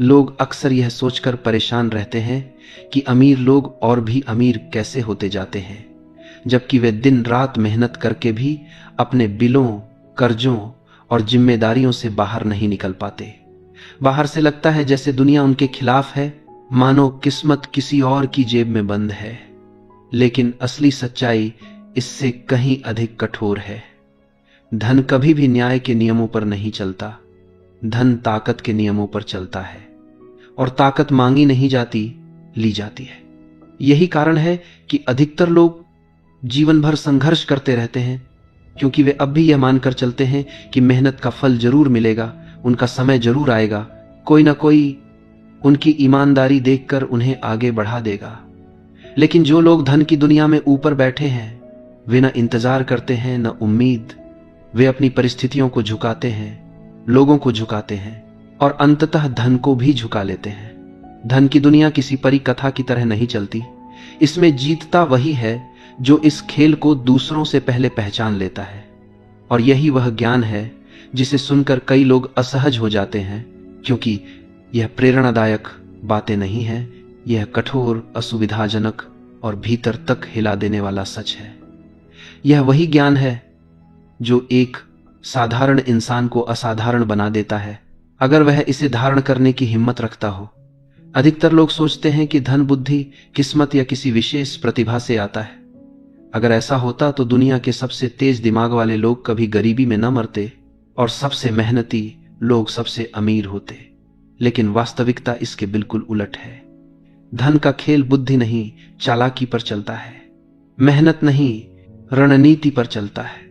लोग अक्सर यह सोचकर परेशान रहते हैं कि अमीर लोग और भी अमीर कैसे होते जाते हैं, जबकि वे दिन रात मेहनत करके भी अपने बिलों, कर्जों और जिम्मेदारियों से बाहर नहीं निकल पाते। बाहर से लगता है जैसे दुनिया उनके खिलाफ है, मानो किस्मत किसी और की जेब में बंद है। लेकिन असली सच्चाई इससे कहीं अधिक कठोर है। धन कभी भी न्याय के नियमों पर नहीं चलता। धन ताकत के नियमों पर चलता है, और ताकत मांगी नहीं जाती, ली जाती है। यही कारण है कि अधिकतर लोग जीवन भर संघर्ष करते रहते हैं, क्योंकि वे अब भी यह मानकर चलते हैं कि मेहनत का फल जरूर मिलेगा, उनका समय जरूर आएगा, कोई ना कोई उनकी ईमानदारी देखकर उन्हें आगे बढ़ा देगा। लेकिन जो लोग धन की दुनिया में ऊपर बैठे हैं, वे न इंतजार करते हैं न उम्मीद। वे अपनी परिस्थितियों को झुकाते हैं, लोगों को झुकाते हैं और अंततः धन को भी झुका लेते हैं। धन की दुनिया किसी परी कथा की तरह नहीं चलती। इसमें जीतता वही है जो इस खेल को दूसरों से पहले पहचान लेता है। और यही वह ज्ञान है जिसे सुनकर कई लोग असहज हो जाते हैं, क्योंकि यह प्रेरणादायक बातें नहीं है, यह कठोर, असुविधाजनक और भीतर तक हिला देने वाला सच है। यह वही ज्ञान है जो एक साधारण इंसान को असाधारण बना देता है, अगर वह इसे धारण करने की हिम्मत रखता हो। अधिकतर लोग सोचते हैं कि धन बुद्धि, किस्मत या किसी विशेष प्रतिभा से आता है। अगर ऐसा होता तो दुनिया के सबसे तेज दिमाग वाले लोग कभी गरीबी में न मरते और सबसे मेहनती लोग सबसे अमीर होते। लेकिन वास्तविकता इसके बिल्कुल उलट है। धन का खेल बुद्धि नहीं, चालाकी पर चलता है, मेहनत नहीं, रणनीति पर चलता है।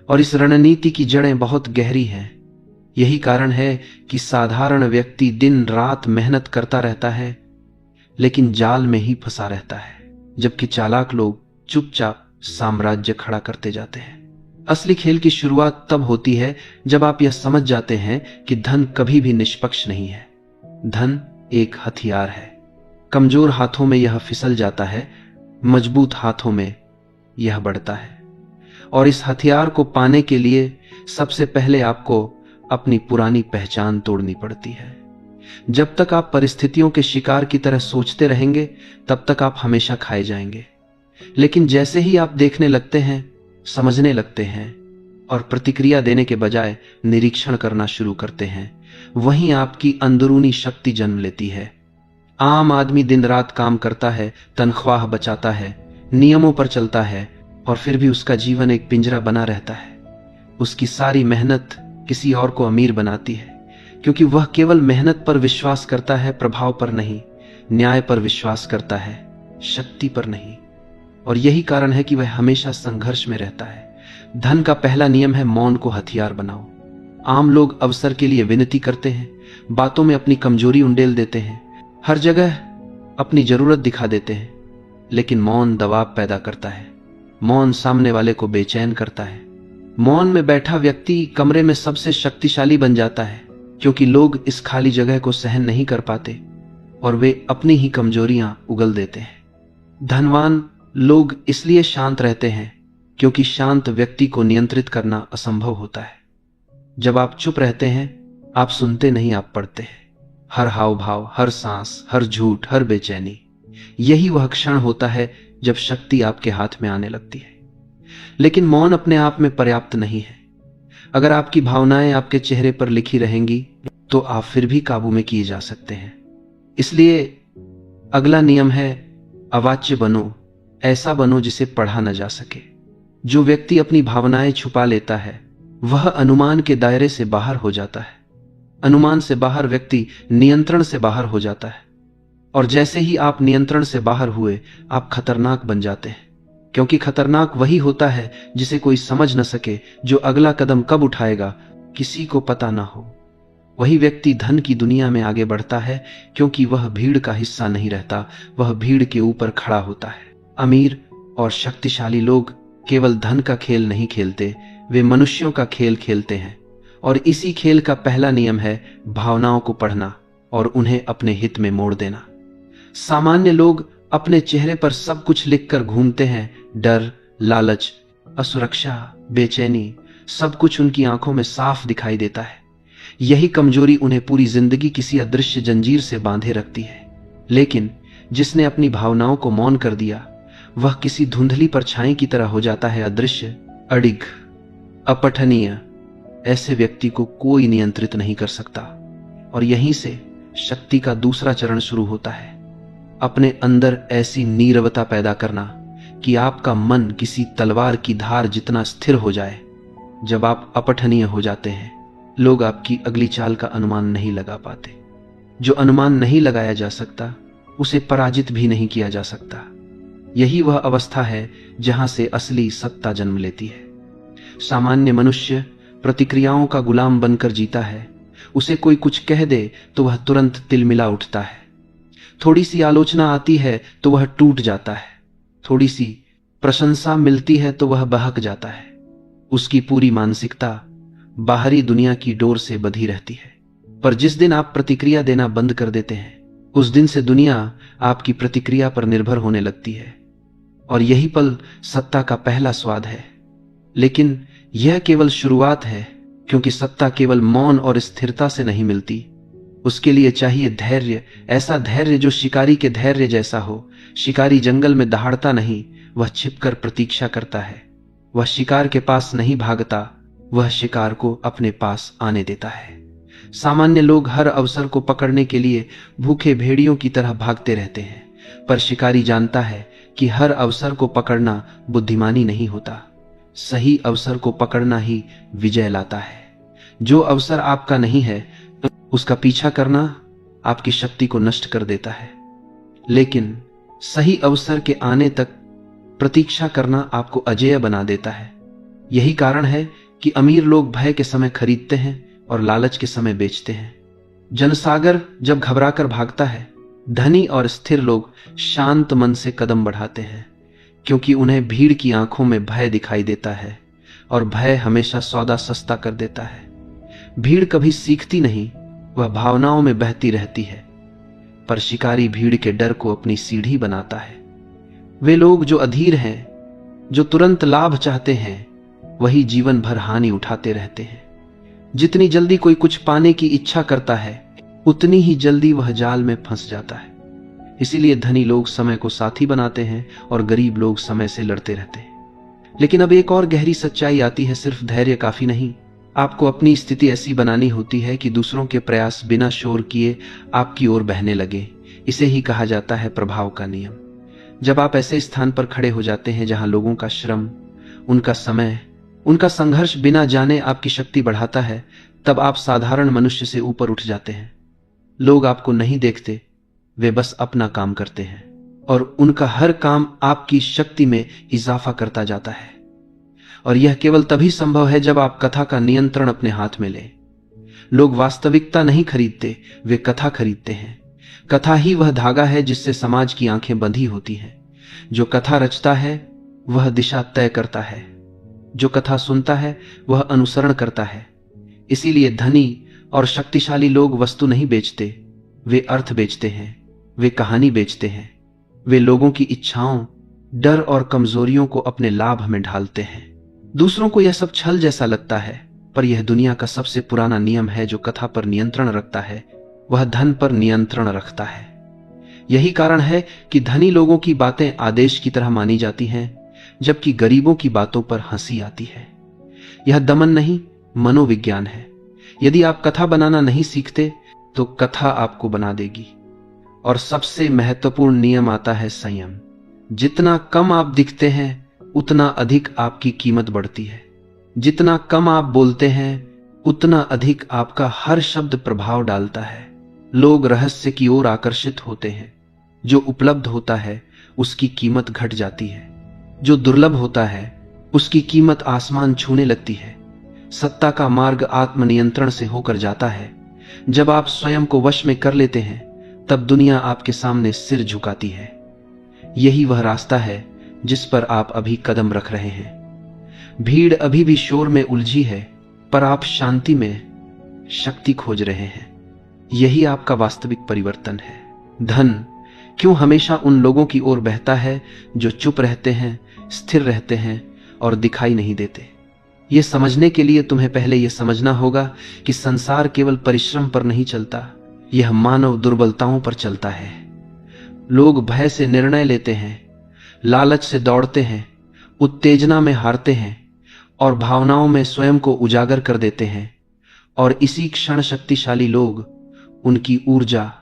और इस रणनीति की जड़ें बहुत गहरी हैं। यही कारण है कि साधारण व्यक्ति दिन रात मेहनत करता रहता है, लेकिन जाल में ही फंसा रहता है, जबकि चालाक लोग चुपचाप साम्राज्य खड़ा करते जाते हैं। असली खेल की शुरुआत तब होती है जब आप यह समझ जाते हैं कि धन कभी भी निष्पक्ष नहीं है। धन एक हथियार है। कमजोर हाथों में यह फिसल जाता है, मजबूत हाथों में यह बढ़ता है। और इस हथियार को पाने के लिए सबसे पहले आपको अपनी पुरानी पहचान तोड़नी पड़ती है। जब तक आप परिस्थितियों के शिकार की तरह सोचते रहेंगे, तब तक आप हमेशा खाए जाएंगे। लेकिन जैसे ही आप देखने लगते हैं, समझने लगते हैं और प्रतिक्रिया देने के बजाय निरीक्षण करना शुरू करते हैं, वहीं आपकी अंदरूनी शक्ति जन्म लेती है। आम आदमी दिन रात काम करता है, तनख्वाह बचाता है, नियमों पर चलता है, और फिर भी उसका जीवन एक पिंजरा बना रहता है। उसकी सारी मेहनत किसी और को अमीर बनाती है, क्योंकि वह केवल मेहनत पर विश्वास करता है, प्रभाव पर नहीं। न्याय पर विश्वास करता है, शक्ति पर नहीं। और यही कारण है कि वह हमेशा संघर्ष में रहता है। धन का पहला नियम है, मौन को हथियार बनाओ। आम लोग अवसर के लिए विनती करते हैं, बातों में अपनी कमजोरी उंडेल देते हैं, हर जगह अपनी जरूरत दिखा देते हैं। लेकिन मौन दबाव पैदा करता है। मौन सामने वाले को बेचैन करता है। मौन में बैठा व्यक्ति कमरे में सबसे शक्तिशाली बन जाता है, क्योंकि लोग इस खाली जगह को सहन नहीं कर पाते और वे अपनी ही कमजोरियां उगल देते हैं। धनवान लोग इसलिए शांत रहते हैं क्योंकि शांत व्यक्ति को नियंत्रित करना असंभव होता है। जब आप चुप रहते हैं, आप सुनते नहीं, आप पढ़ते हैं। हर हाव भाव, हर सांस, हर झूठ, हर बेचैनी। यही वह क्षण होता है जब शक्ति आपके हाथ में आने लगती है। लेकिन मौन अपने आप में पर्याप्त नहीं है। अगर आपकी भावनाएं आपके चेहरे पर लिखी रहेंगी, तो आप फिर भी काबू में किए जा सकते हैं। इसलिए अगला नियम है, अवाच्य बनो। ऐसा बनो जिसे पढ़ा न जा सके। जो व्यक्ति अपनी भावनाएं छुपा लेता है, वह अनुमान के दायरे से बाहर हो जाता है। अनुमान से बाहर व्यक्ति नियंत्रण से बाहर हो जाता है। और जैसे ही आप नियंत्रण से बाहर हुए, आप खतरनाक बन जाते हैं, क्योंकि खतरनाक वही होता है जिसे कोई समझ न सके, जो अगला कदम कब उठाएगा किसी को पता ना हो। वही व्यक्ति धन की दुनिया में आगे बढ़ता है, क्योंकि वह भीड़ का हिस्सा नहीं रहता, वह भीड़ के ऊपर खड़ा होता है। अमीर और शक्तिशाली लोग केवल धन का खेल नहीं खेलते, वे मनुष्यों का खेल खेलते हैं। और इसी खेल का पहला नियम है भावनाओं को पढ़ना और उन्हें अपने हित में मोड़ देना। सामान्य लोग अपने चेहरे पर सब कुछ लिखकर घूमते हैं, डर, लालच, असुरक्षा, बेचैनी, सब कुछ उनकी आंखों में साफ दिखाई देता है। यही कमजोरी उन्हें पूरी जिंदगी किसी अदृश्य जंजीर से बांधे रखती है। लेकिन जिसने अपनी भावनाओं को मौन कर दिया, वह किसी धुंधली परछाई की तरह हो जाता है, अदृश्य, अडिग, अपठनीय। ऐसे व्यक्ति को कोई नियंत्रित नहीं कर सकता। और यहीं से शक्ति का दूसरा चरण शुरू होता है, अपने अंदर ऐसी नीरवता पैदा करना कि आपका मन किसी तलवार की धार जितना स्थिर हो जाए। जब आप अपठनीय हो जाते हैं, लोग आपकी अगली चाल का अनुमान नहीं लगा पाते। जो अनुमान नहीं लगाया जा सकता, उसे पराजित भी नहीं किया जा सकता। यही वह अवस्था है जहां से असली सत्ता जन्म लेती है। सामान्य मनुष्य प्रतिक्रियाओं का गुलाम बनकर जीता है। उसे कोई कुछ कह दे तो वह तुरंत तिलमिला उठता है। थोड़ी सी आलोचना आती है तो वह टूट जाता है। थोड़ी सी प्रशंसा मिलती है तो वह बहक जाता है। उसकी पूरी मानसिकता बाहरी दुनिया की डोर से बंधी रहती है। पर जिस दिन आप प्रतिक्रिया देना बंद कर देते हैं, उस दिन से दुनिया आपकी प्रतिक्रिया पर निर्भर होने लगती है। और यही पल सत्ता का पहला स्वाद है। लेकिन यह केवल शुरुआत है, क्योंकि सत्ता केवल मौन और स्थिरता से नहीं मिलती। उसके लिए चाहिए धैर्य, ऐसा धैर्य जो शिकारी के धैर्य जैसा हो। शिकारी जंगल में दहाड़ता नहीं, वह छिपकर प्रतीक्षा करता है। वह शिकार के पास नहीं भागता, वह शिकार को अपने पास आने देता है। सामान्य लोग हर अवसर को पकड़ने के लिए भूखे भेड़ियों की तरह भागते रहते हैं, पर शिकारी जानता है कि हर अवसर को पकड़ना बुद्धिमानी नहीं होता। सही अवसर को पकड़ना ही विजय लाता है। जो अवसर आपका नहीं है, उसका पीछा करना आपकी शक्ति को नष्ट कर देता है। लेकिन सही अवसर के आने तक प्रतीक्षा करना आपको अजेय बना देता है। यही कारण है कि अमीर लोग भय के समय खरीदते हैं और लालच के समय बेचते हैं। जनसागर जब घबराकर भागता है, धनी और स्थिर लोग शांत मन से कदम बढ़ाते हैं, क्योंकि उन्हें भीड़ की आंखों में भय दिखाई देता है और भय हमेशा सौदा सस्ता कर देता है। भीड़ कभी सीखती नहीं, वह भावनाओं में बहती रहती है। पर शिकारी भीड़ के डर को अपनी सीढ़ी बनाता है। वे लोग जो अधीर हैं, जो तुरंत लाभ चाहते हैं, वही जीवन भर हानि उठाते रहते हैं। जितनी जल्दी कोई कुछ पाने की इच्छा करता है, उतनी ही जल्दी वह जाल में फंस जाता है। इसीलिए धनी लोग समय को साथी बनाते हैं और गरीब लोग समय से लड़ते रहते हैं। लेकिन अब एक और गहरी सच्चाई आती है, सिर्फ धैर्य काफी नहीं। आपको अपनी स्थिति ऐसी बनानी होती है कि दूसरों के प्रयास बिना शोर किए आपकी ओर बहने लगे। इसे ही कहा जाता है प्रभाव का नियम। जब आप ऐसे स्थान पर खड़े हो जाते हैं जहां लोगों का श्रम, उनका समय, उनका संघर्ष बिना जाने आपकी शक्ति बढ़ाता है, तब आप साधारण मनुष्य से ऊपर उठ जाते हैं। लोग आपको नहीं देखते, वे बस अपना काम करते हैं और उनका हर काम आपकी शक्ति में इजाफा करता जाता है। और यह केवल तभी संभव है जब आप कथा का नियंत्रण अपने हाथ में लें। लोग वास्तविकता नहीं खरीदते, वे कथा खरीदते हैं। कथा ही वह धागा है जिससे समाज की आंखें बंधी होती हैं। जो कथा रचता है वह दिशा तय करता है, जो कथा सुनता है वह अनुसरण करता है। इसीलिए धनी और शक्तिशाली लोग वस्तु नहीं बेचते, वे अर्थ बेचते हैं, वे कहानी बेचते हैं। वे लोगों की इच्छाओं, डर और कमजोरियों को अपने लाभ में ढालते हैं। दूसरों को यह सब छल जैसा लगता है, पर यह दुनिया का सबसे पुराना नियम है। जो कथा पर नियंत्रण रखता है, वह धन पर नियंत्रण रखता है। यही कारण है कि धनी लोगों की बातें आदेश की तरह मानी जाती हैं, जबकि गरीबों की बातों पर हंसी आती है। यह दमन नहीं, मनोविज्ञान है। यदि आप कथा बनाना नहीं सीखते, तो कथा आपको बना देगी। और सबसे महत्वपूर्ण नियम आता है संयम। जितना कम आप दिखते हैं, उतना अधिक आपकी कीमत बढ़ती है। जितना कम आप बोलते हैं, उतना अधिक आपका हर शब्द प्रभाव डालता है। लोग रहस्य की ओर आकर्षित होते हैं। जो उपलब्ध होता है उसकी कीमत घट जाती है, जो दुर्लभ होता है उसकी कीमत आसमान छूने लगती है। सत्ता का मार्ग आत्मनियंत्रण से होकर जाता है। जब आप स्वयं को वश में कर लेते हैं, तब दुनिया आपके सामने सिर झुकाती है। यही वह रास्ता है जिस पर आप अभी कदम रख रहे हैं। भीड़ अभी भी शोर में उलझी है, पर आप शांति में शक्ति खोज रहे हैं। यही आपका वास्तविक परिवर्तन है। धन क्यों हमेशा उन लोगों की ओर बहता है जो चुप रहते हैं, स्थिर रहते हैं और दिखाई नहीं देते? ये समझने के लिए तुम्हें पहले यह समझना होगा कि संसार केवल परिश्रम पर नहीं चलता, यह मानव दुर्बलताओं पर चलता है। लोग भय से निर्णय लेते हैं, लालच से दौड़ते हैं, उत्तेजना में हारते हैं और भावनाओं में स्वयं को उजागर कर देते हैं, और इसी क्षण शक्तिशाली लोग उनकी ऊर्जा,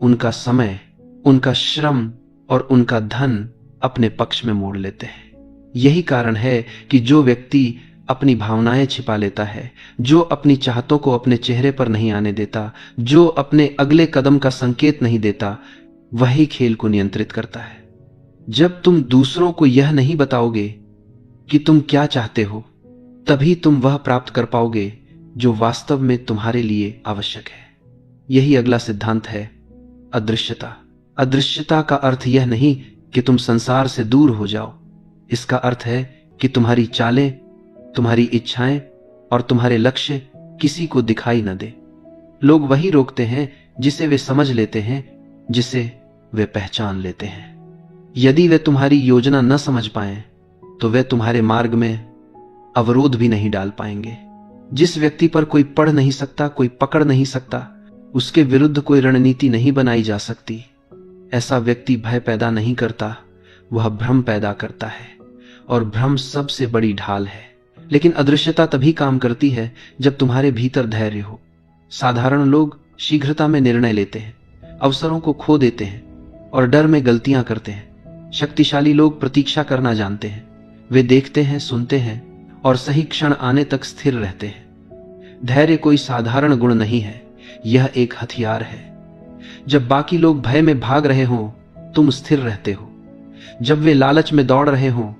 उनका समय, उनका श्रम और उनका धन अपने पक्ष में मोड़ लेते हैं। यही कारण है कि जो व्यक्ति अपनी भावनाएं छिपा लेता है, जो अपनी चाहतों को अपने चेहरे पर नहीं आने देता, जो अपने अगले कदम का संकेत नहीं देता, वही खेल को नियंत्रित करता है। जब तुम दूसरों को यह नहीं बताओगे कि तुम क्या चाहते हो, तभी तुम वह प्राप्त कर पाओगे जो वास्तव में तुम्हारे लिए आवश्यक है। यही अगला सिद्धांत है, अदृश्यता। अदृश्यता का अर्थ यह नहीं कि तुम संसार से दूर हो जाओ, इसका अर्थ है कि तुम्हारी चालें, तुम्हारी इच्छाएं और तुम्हारे लक्ष्य किसी को दिखाई न दे। लोग वही रोकते हैं जिसे वे समझ लेते हैं, जिसे वे पहचान लेते हैं। यदि वे तुम्हारी योजना न समझ पाएं, तो वे तुम्हारे मार्ग में अवरोध भी नहीं डाल पाएंगे। जिस व्यक्ति पर कोई पढ़ नहीं सकता, कोई पकड़ नहीं सकता, उसके विरुद्ध कोई रणनीति नहीं बनाई जा सकती। ऐसा व्यक्ति भय पैदा नहीं करता, वह भ्रम पैदा करता है, और भ्रम सबसे बड़ी ढाल है। लेकिन अदृश्यता तभी काम करती है जब तुम्हारे भीतर धैर्य हो। साधारण लोग शीघ्रता में निर्णय लेते हैं, अवसरों को खो देते हैं और डर में गलतियां करते हैं। शक्तिशाली लोग प्रतीक्षा करना जानते हैं, वे देखते हैं, सुनते हैं और सही क्षण आने तक स्थिर रहते हैं। धैर्य कोई साधारण गुण नहीं है, यह एक हथियार है। जब बाकी लोग भय में भाग रहे हों, तुम स्थिर रहते हो। जब वे लालच में दौड़ रहे हों,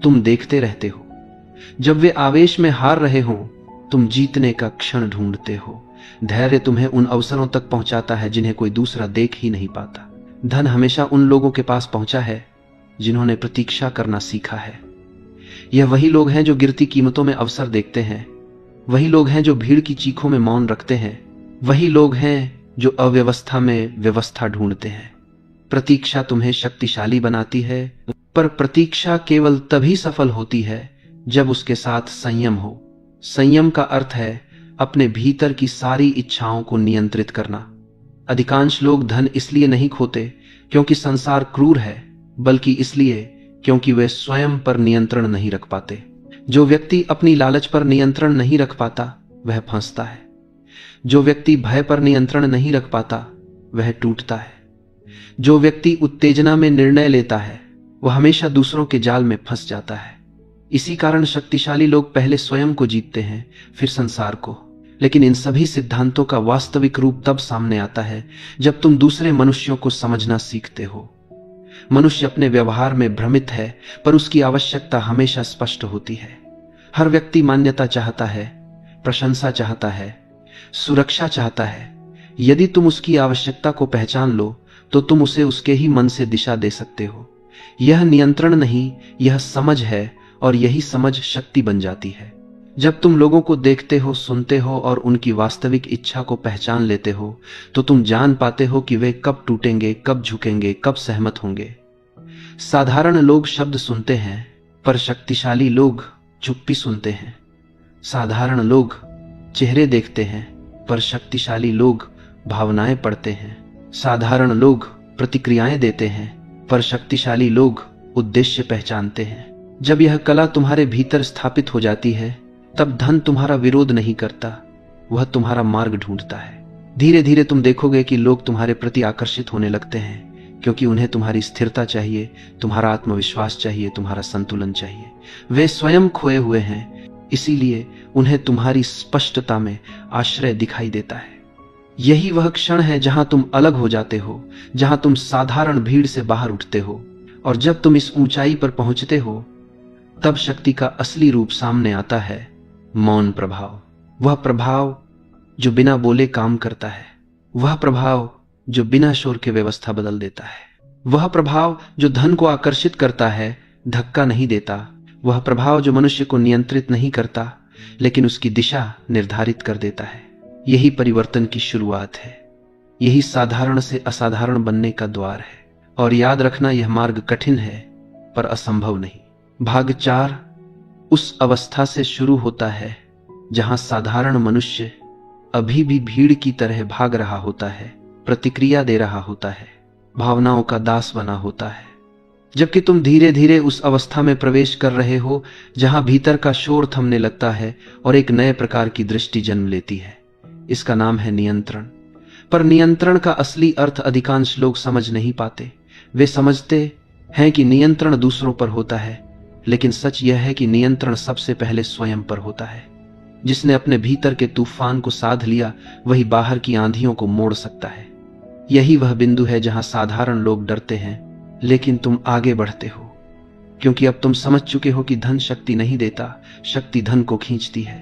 तुम देखते रहते हो। जब वे आवेश में हार रहे हों, तुम जीतने का क्षण ढूंढते हो। धैर्य तुम्हें उन अवसरों तक पहुंचाता है जिन्हें कोई दूसरा देख ही नहीं पाता। धन हमेशा उन लोगों के पास पहुंचा है जिन्होंने प्रतीक्षा करना सीखा है। यह वही लोग हैं जो गिरती कीमतों में अवसर देखते हैं, वही लोग हैं जो भीड़ की चीखों में मौन रखते हैं, वही लोग हैं जो अव्यवस्था में व्यवस्था ढूंढते हैं। प्रतीक्षा तुम्हें शक्तिशाली बनाती है, पर प्रतीक्षा केवल तभी सफल होती है जब उसके साथ संयम हो। संयम का अर्थ है अपने भीतर की सारी इच्छाओं को नियंत्रित करना। अधिकांश लोग धन इसलिए नहीं खोते क्योंकि संसार क्रूर है, बल्कि इसलिए क्योंकि वे स्वयं पर नियंत्रण नहीं रख पाते। जो व्यक्ति अपनी लालच पर नियंत्रण नहीं रख पाता, वह फंसता है। जो व्यक्ति भय पर नियंत्रण नहीं रख पाता, वह टूटता है। जो व्यक्ति उत्तेजना में निर्णय लेता है, वह हमेशा दूसरों के जाल में फंस जाता है। इसी कारण शक्तिशाली लोग पहले स्वयं को जीतते हैं, फिर संसार को। लेकिन इन सभी सिद्धांतों का वास्तविक रूप तब सामने आता है जब तुम दूसरे मनुष्यों को समझना सीखते हो। मनुष्य अपने व्यवहार में भ्रमित है, पर उसकी आवश्यकता हमेशा स्पष्ट होती है। हर व्यक्ति मान्यता चाहता है, प्रशंसा चाहता है, सुरक्षा चाहता है। यदि तुम उसकी आवश्यकता को पहचान लो, तो तुम उसे उसके ही मन से दिशा दे सकते हो। यह नियंत्रण नहीं, यह समझ है, और यही समझ शक्ति बन जाती है। जब तुम लोगों को देखते हो, सुनते हो और उनकी वास्तविक इच्छा को पहचान लेते हो, तो तुम जान पाते हो कि वे कब टूटेंगे, कब झुकेंगे, कब सहमत होंगे। साधारण लोग शब्द सुनते हैं, पर शक्तिशाली लोग चुप्पी सुनते हैं। साधारण लोग चेहरे देखते हैं, पर शक्तिशाली लोग भावनाएं पढ़ते हैं। साधारण लोग प्रतिक्रियाएं देते हैं, पर शक्तिशाली लोग उद्देश्य पहचानते हैं। जब यह कला तुम्हारे भीतर स्थापित हो जाती है, तब धन तुम्हारा विरोध नहीं करता, वह तुम्हारा मार्ग ढूंढता है। धीरे धीरे तुम देखोगे कि लोग तुम्हारे प्रति आकर्षित होने लगते हैं, क्योंकि उन्हें तुम्हारी स्थिरता चाहिए, तुम्हारा आत्मविश्वास चाहिए, तुम्हारा संतुलन चाहिए। वे स्वयं खोए हुए हैं, इसीलिए उन्हें तुम्हारी स्पष्टता में आश्रय दिखाई देता है। यही वह क्षण है जहां तुम अलग हो जाते हो, जहां तुम साधारण भीड़ से बाहर उठते हो। और जब तुम इस ऊंचाई पर पहुंचते हो, तब शक्ति का असली रूप सामने आता है, मौन प्रभाव। वह प्रभाव जो बिना बोले काम करता है, वह प्रभाव जो बिना शोर के व्यवस्था बदल देता है, वह प्रभाव जो धन को आकर्षित करता है, धक्का नहीं देता, वह प्रभाव जो मनुष्य को नियंत्रित नहीं करता, लेकिन उसकी दिशा निर्धारित कर देता है। यही परिवर्तन की शुरुआत है, यही साधारण से असाधारण बनने का द्वार है। और याद रखना, यह मार्ग कठिन है, पर असंभव नहीं। भाग 4, उस अवस्था से शुरू होता है जहां साधारण मनुष्य अभी भी भीड़ की तरह भाग रहा होता है, प्रतिक्रिया दे रहा होता है, भावनाओं का दास बना होता है। जबकि तुम धीरे धीरे उस अवस्था में प्रवेश कर रहे हो जहां भीतर का शोर थमने लगता है और एक नए प्रकार की दृष्टि जन्म लेती है। इसका नाम है नियंत्रण। पर नियंत्रण का असली अर्थ अधिकांश लोग समझ नहीं पाते। वे समझते हैं कि नियंत्रण दूसरों पर होता है, लेकिन सच यह है कि नियंत्रण सबसे पहले स्वयं पर होता है। जिसने अपने भीतर के तूफान को साध लिया वही बाहर की आंधियों को मोड़ सकता है। यही वह बिंदु है जहां साधारण लोग डरते हैं, लेकिन तुम आगे बढ़ते हो, क्योंकि अब तुम समझ चुके हो कि धन शक्ति नहीं देता, शक्ति धन को खींचती है।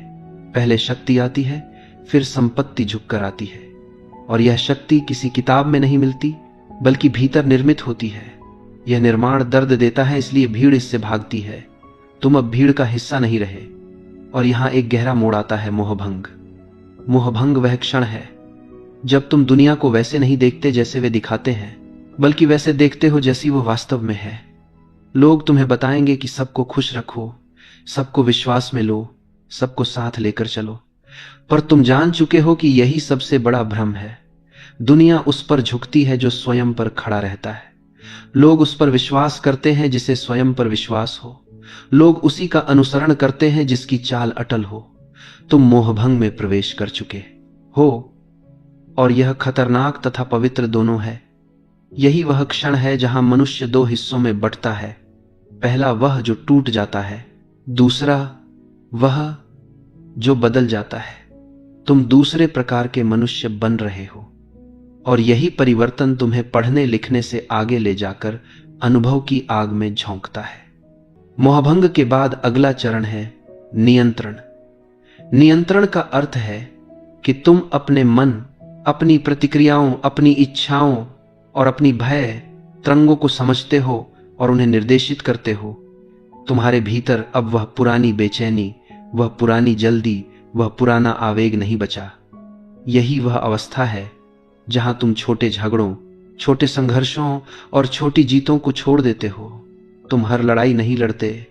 पहले शक्ति आती है, फिर संपत्ति झुककर आती है, और यह शक्ति किसी किताब में नहीं मिलती, बल्कि भीतर निर्मित होती है। यह निर्माण दर्द देता है, इसलिए भीड़ इससे भागती है। तुम अब भीड़ का हिस्सा नहीं रहे। और यहां एक गहरा मोड़ आता है, मोहभंग। मोहभंग वह क्षण है जब तुम दुनिया को वैसे नहीं देखते जैसे वे दिखाते हैं, बल्कि वैसे देखते हो जैसी वो वास्तव में है। लोग तुम्हें बताएंगे कि सबको खुश रखो, सबको विश्वास में लो, सबको साथ लेकर चलो, पर तुम जान चुके हो कि यही सबसे बड़ा भ्रम है। दुनिया उस पर झुकती है जो स्वयं पर खड़ा रहता है। लोग उस पर विश्वास करते हैं जिसे स्वयं पर विश्वास हो। लोग उसी का अनुसरण करते हैं जिसकी चाल अटल हो। तुम मोहभंग में प्रवेश कर चुके हो, और यह खतरनाक तथा पवित्र दोनों है। यही वह क्षण है जहां मनुष्य दो हिस्सों में बंटता है। पहला वह जो टूट जाता है, दूसरा वह जो बदल जाता है। तुम दूसरे प्रकार के मनुष्य बन रहे हो, और यही परिवर्तन तुम्हें पढ़ने लिखने से आगे ले जाकर अनुभव की आग में झोंकता है। मोहभंग के बाद अगला चरण है नियंत्रण। नियंत्रण का अर्थ है कि तुम अपने मन, अपनी प्रतिक्रियाओं, अपनी इच्छाओं और अपनी भय तरंगों को समझते हो और उन्हें निर्देशित करते हो। तुम्हारे भीतर अब वह पुरानी बेचैनी, वह पुरानी जल्दी, वह पुराना आवेग नहीं बचा। यही वह अवस्था है जहां तुम छोटे झगड़ों, छोटे संघर्षों और छोटी जीतों को छोड़ देते हो। तुम हर लड़ाई नहीं लड़ते,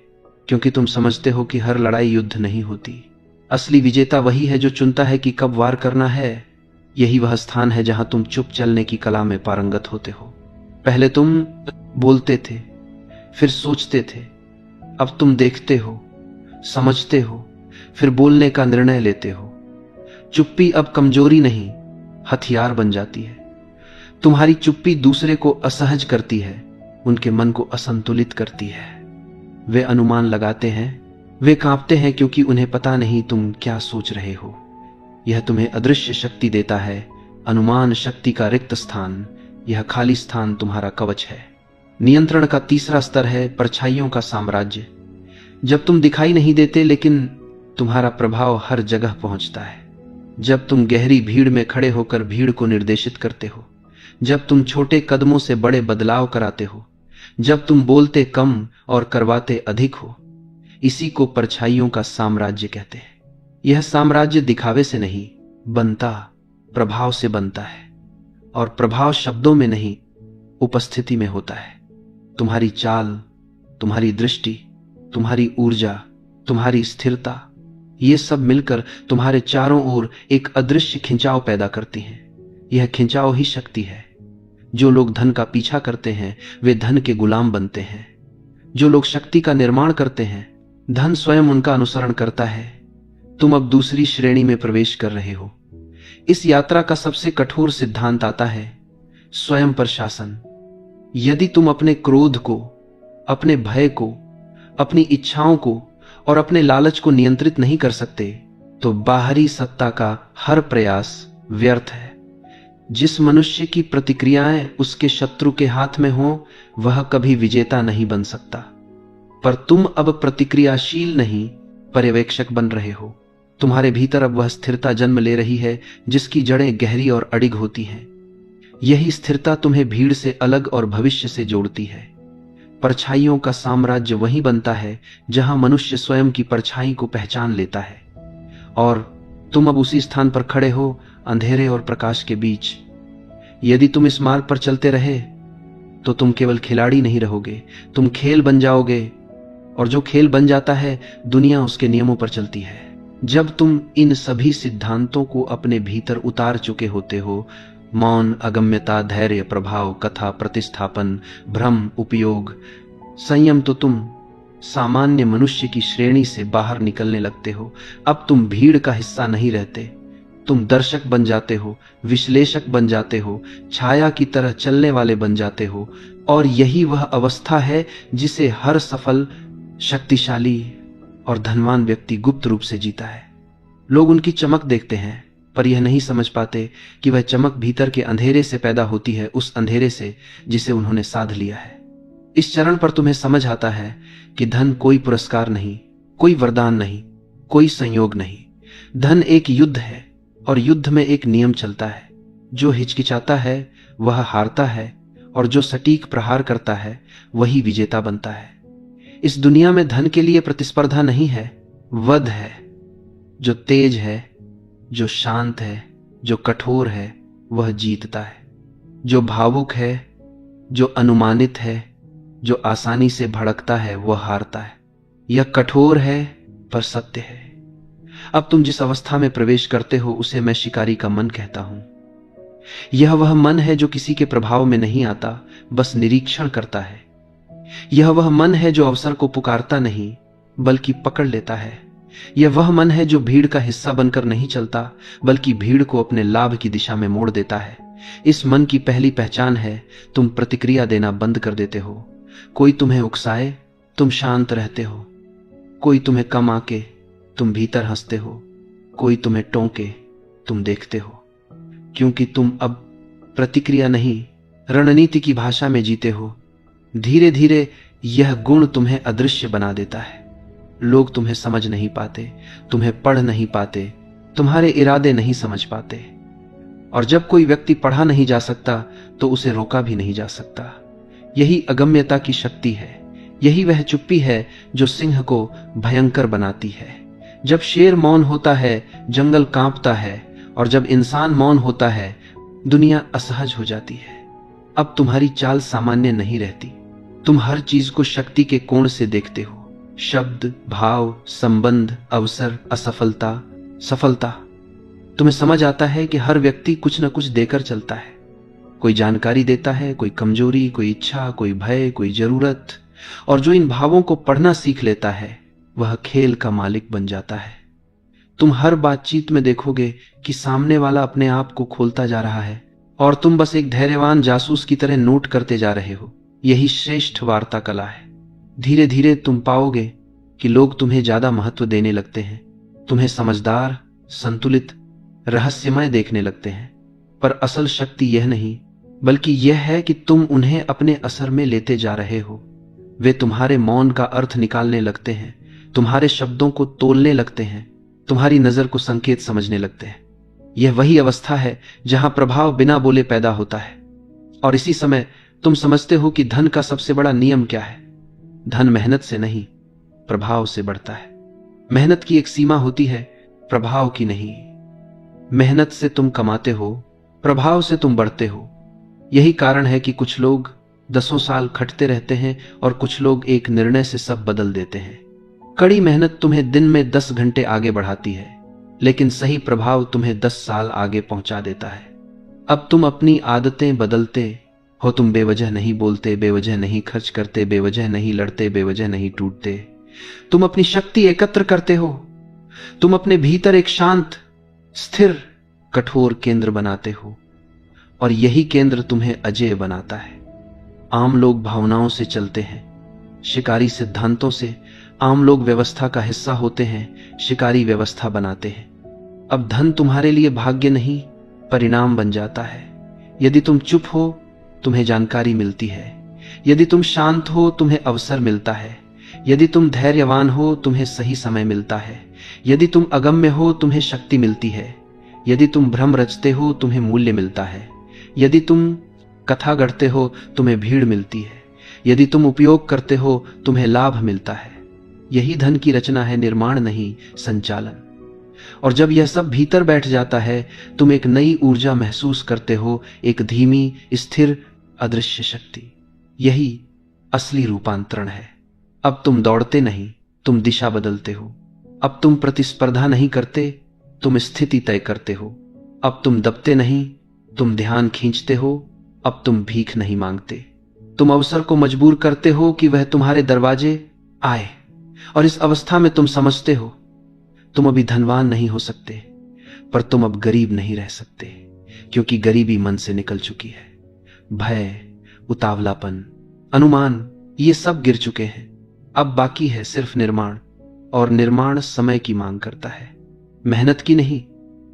क्योंकि तुम समझते हो कि हर लड़ाई युद्ध नहीं होती। असली विजेता वही है जो चुनता है कि कब वार करना है। यही वह स्थान है जहां तुम चुप चलने की कला में पारंगत होते हो। पहले तुम बोलते थे, फिर सोचते थे। अब तुम देखते हो, समझते हो, फिर बोलने का निर्णय लेते हो। चुप्पी अब कमजोरी नहीं, हथियार बन जाती है। तुम्हारी चुप्पी दूसरे को असहज करती है, उनके मन को असंतुलित करती है। वे अनुमान लगाते हैं, वे कांपते हैं, क्योंकि उन्हें पता नहीं तुम क्या सोच रहे हो। यह तुम्हें अदृश्य शक्ति देता है, अनुमान शक्ति का रिक्त स्थान। यह खाली स्थान तुम्हारा कवच है। नियंत्रण का तीसरा स्तर है परछाइयों का साम्राज्य। जब तुम दिखाई नहीं देते, लेकिन तुम्हारा प्रभाव हर जगह पहुंचता है। जब तुम गहरी भीड़ में खड़े होकर भीड़ को निर्देशित करते हो, जब तुम छोटे कदमों से बड़े बदलाव कराते हो, जब तुम बोलते कम और करवाते अधिक हो, इसी को परछाइयों का साम्राज्य कहते हैं। यह साम्राज्य दिखावे से नहीं बनता, प्रभाव से बनता है, और प्रभाव शब्दों में नहीं, उपस्थिति में होता है। तुम्हारी चाल, तुम्हारी दृष्टि, तुम्हारी ऊर्जा, तुम्हारी स्थिरता, ये सब मिलकर तुम्हारे चारों ओर एक अदृश्य खिंचाव पैदा करती हैं। यह खिंचाव ही शक्ति है। जो लोग धन का पीछा करते हैं वे धन के गुलाम बनते हैं। जो लोग शक्ति का निर्माण करते हैं, धन स्वयं उनका अनुसरण करता है। तुम अब दूसरी श्रेणी में प्रवेश कर रहे हो। इस यात्रा का सबसे कठोर सिद्धांत आता है स्वयं पर शासन। यदि तुम अपने क्रोध को, अपने भय को, अपनी इच्छाओं को और अपने लालच को नियंत्रित नहीं कर सकते, तो बाहरी सत्ता का हर प्रयास व्यर्थ है। जिस मनुष्य की प्रतिक्रियाएं उसके शत्रु के हाथ में हो, वह कभी विजेता नहीं बन सकता। पर तुम अब प्रतिक्रियाशील नहीं, पर्यवेक्षक बन रहे हो। तुम्हारे भीतर अब वह स्थिरता जन्म ले रही है जिसकी जड़ें गहरी और अडिग होती हैं। यही स्थिरता तुम्हें भीड़ से अलग और भविष्य से जोड़ती है। परछाइयों का साम्राज्य वहीं बनता है जहां मनुष्य स्वयं की परछाई को पहचान लेता है। और तुम अब उसी स्थान पर खड़े हो, अंधेरे और प्रकाश के बीच। यदि तुम इस मार्ग पर चलते रहे तो तुम केवल खिलाड़ी नहीं रहोगे, तुम खेल बन जाओगे। और जो खेल बन जाता है दुनिया उसके नियमों पर चलती है। जब तुम इन सभी सिद्धांतों को अपने भीतर उतार चुके होते हो, मौन, अगम्यता, धैर्य, प्रभाव, कथा, प्रतिस्थापन, भ्रम, उपयोग, संयम, तो तुम सामान्य मनुष्य की श्रेणी से बाहर निकलने लगते हो। अब तुम भीड़ का हिस्सा नहीं रहते, तुम दर्शक बन जाते हो, विश्लेषक बन जाते हो, छाया की तरह चलने वाले बन जाते हो। और यही वह अवस्था है जिसे हर सफल, शक्तिशाली और धनवान व्यक्ति गुप्त रूप से जीता है। लोग उनकी चमक देखते हैं, पर यह नहीं समझ पाते कि वह चमक भीतर के अंधेरे से पैदा होती है, उस अंधेरे से जिसे उन्होंने साध लिया है। इस चरण पर तुम्हें समझ आता है कि धन कोई पुरस्कार नहीं, कोई वरदान नहीं, कोई संयोग नहीं। धन एक युद्ध है, और युद्ध में एक नियम चलता है, जो हिचकिचाता है वह हारता है, और जो सटीक प्रहार करता है वही विजेता बनता है। इस दुनिया में धन के लिए प्रतिस्पर्धा नहीं है, वध है। जो तेज है, जो शांत है, जो कठोर है, वह जीतता है। जो भावुक है, जो अनुमानित है, जो आसानी से भड़कता है, वह हारता है। यह कठोर है पर सत्य है। अब तुम जिस अवस्था में प्रवेश करते हो उसे मैं शिकारी का मन कहता हूं। यह वह मन है जो किसी के प्रभाव में नहीं आता, बस निरीक्षण करता है। यह वह मन है जो अवसर को पुकारता नहीं, बल्कि पकड़ लेता है। यह वह मन है जो भीड़ का हिस्सा बनकर नहीं चलता, बल्कि भीड़ को अपने लाभ की दिशा में मोड़ देता है। इस मन की पहली पहचान है, तुम प्रतिक्रिया देना बंद कर देते हो। कोई तुम्हें उकसाए, तुम शांत रहते हो। कोई तुम्हें कम आके, तुम भीतर हंसते हो। कोई तुम्हें टोके, तुम देखते हो। क्योंकि तुम अब प्रतिक्रिया नहीं, रणनीति की भाषा में जीते हो। धीरे धीरे यह गुण तुम्हें अदृश्य बना देता है। लोग तुम्हें समझ नहीं पाते, तुम्हें पढ़ नहीं पाते, तुम्हारे इरादे नहीं समझ पाते। और जब कोई व्यक्ति पढ़ा नहीं जा सकता तो उसे रोका भी नहीं जा सकता। यही अगम्यता की शक्ति है। यही वह चुप्पी है जो सिंह को भयंकर बनाती है। जब शेर मौन होता है, जंगल कांपता है, और जब इंसान मौन होता है, दुनिया असहज हो जाती है। अब तुम्हारी चाल सामान्य नहीं रहती। तुम हर चीज को शक्ति के कोण से देखते हो। शब्द, भाव, संबंध, अवसर, असफलता, सफलता। तुम्हें समझ आता है कि हर व्यक्ति कुछ न कुछ देकर चलता है। कोई जानकारी देता है, कोई कमजोरी, कोई इच्छा, कोई भय, कोई जरूरत। और जो इन भावों को पढ़ना सीख लेता है वह खेल का मालिक बन जाता है। तुम हर बातचीत में देखोगे कि सामने वाला अपने आप को खोलता जा रहा है और तुम बस एक धैर्यवान जासूस की तरह नोट करते जा रहे हो। यही श्रेष्ठ वार्ता कला है। धीरे धीरे तुम पाओगे कि लोग तुम्हें ज्यादा महत्व देने लगते हैं, तुम्हें समझदार, संतुलित, रहस्यमय देखने लगते हैं। पर असल शक्ति यह नहीं, बल्कि यह है कि तुम उन्हें अपने असर में लेते जा रहे हो। वे तुम्हारे मौन का अर्थ निकालने लगते हैं, तुम्हारे शब्दों को तोलने लगते हैं, तुम्हारी नजर को संकेत समझने लगते हैं। यह वही अवस्था है जहां प्रभाव बिना बोले पैदा होता है। और इसी समय तुम समझते हो कि धन का सबसे बड़ा नियम क्या है। धन मेहनत से नहीं, प्रभाव से बढ़ता है। मेहनत की एक सीमा होती है, प्रभाव की नहीं। मेहनत से तुम कमाते हो, प्रभाव से तुम बढ़ते हो। यही कारण है कि कुछ लोग 10 साल खटते रहते हैं और कुछ लोग एक निर्णय से सब बदल देते हैं। कड़ी मेहनत तुम्हें दिन में 10 घंटे आगे बढ़ाती है, लेकिन सही प्रभाव तुम्हें 10 साल आगे पहुंचा देता है। अब तुम अपनी आदतें बदलते हो। तुम बेवजह नहीं बोलते, बेवजह नहीं खर्च करते, बेवजह नहीं लड़ते, बेवजह नहीं टूटते। तुम अपनी शक्ति एकत्र करते हो। तुम अपने भीतर एक शांत, स्थिर, कठोर केंद्र बनाते हो, और यही केंद्र तुम्हें अजेय बनाता है। आम लोग भावनाओं से चलते हैं, शिकारी सिद्धांतों से। आम लोग व्यवस्था का हिस्सा होते हैं, शिकारी व्यवस्था बनाते हैं। अब धन तुम्हारे लिए भाग्य नहीं, परिणाम बन जाता है। यदि तुम चुप हो, तुम्हें जानकारी मिलती है। यदि तुम शांत हो, तुम्हें अवसर मिलता है। यदि तुम धैर्यवान हो, तुम्हें सही समय मिलता है। यदि तुम अगम्य हो, तुम्हें शक्ति मिलती है। यदि तुम भ्रम रचते हो, तुम्हें मूल्य मिलता है। यदि तुम कथा गढ़ते हो, तुम्हें भीड़ मिलती है। यदि तुम उपयोग करते हो, तुम्हें लाभ मिलता है। यही धन की रचना है, निर्माण नहीं, संचालन। और जब यह सब भीतर बैठ जाता है, तुम एक नई ऊर्जा महसूस करते हो, एक धीमी, स्थिर, अदृश्य शक्ति। यही असली रूपांतरण है। अब तुम दौड़ते नहीं, तुम दिशा बदलते हो। अब तुम प्रतिस्पर्धा नहीं करते, तुम स्थिति तय करते हो। अब तुम दबते नहीं, तुम ध्यान खींचते हो। अब तुम भीख नहीं मांगते, तुम अवसर को मजबूर करते हो कि वह तुम्हारे दरवाजे आए। और इस अवस्था में तुम समझते हो, तुम अभी धनवान नहीं हो सकते, पर तुम अब गरीब नहीं रह सकते, क्योंकि गरीबी मन से निकल चुकी है। भय, उतावलापन, अनुमान, ये सब गिर चुके हैं। अब बाकी है सिर्फ निर्माण, और निर्माण समय की मांग करता है। मेहनत की नहीं,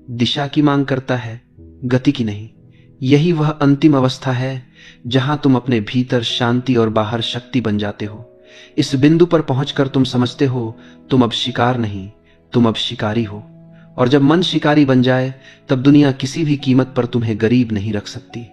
दिशा की मांग करता है, गति की नहीं। यही वह अंतिम अवस्था है जहां तुम अपने भीतर शांति और बाहर शक्ति बन जाते हो। इस बिंदु पर पहुंचकर तुम समझते हो, तुम अब शिकार नहीं, तुम अब शिकारी हो। और जब मन शिकारी बन जाए, तब दुनिया किसी भी कीमत पर तुम्हें गरीब नहीं रख सकती।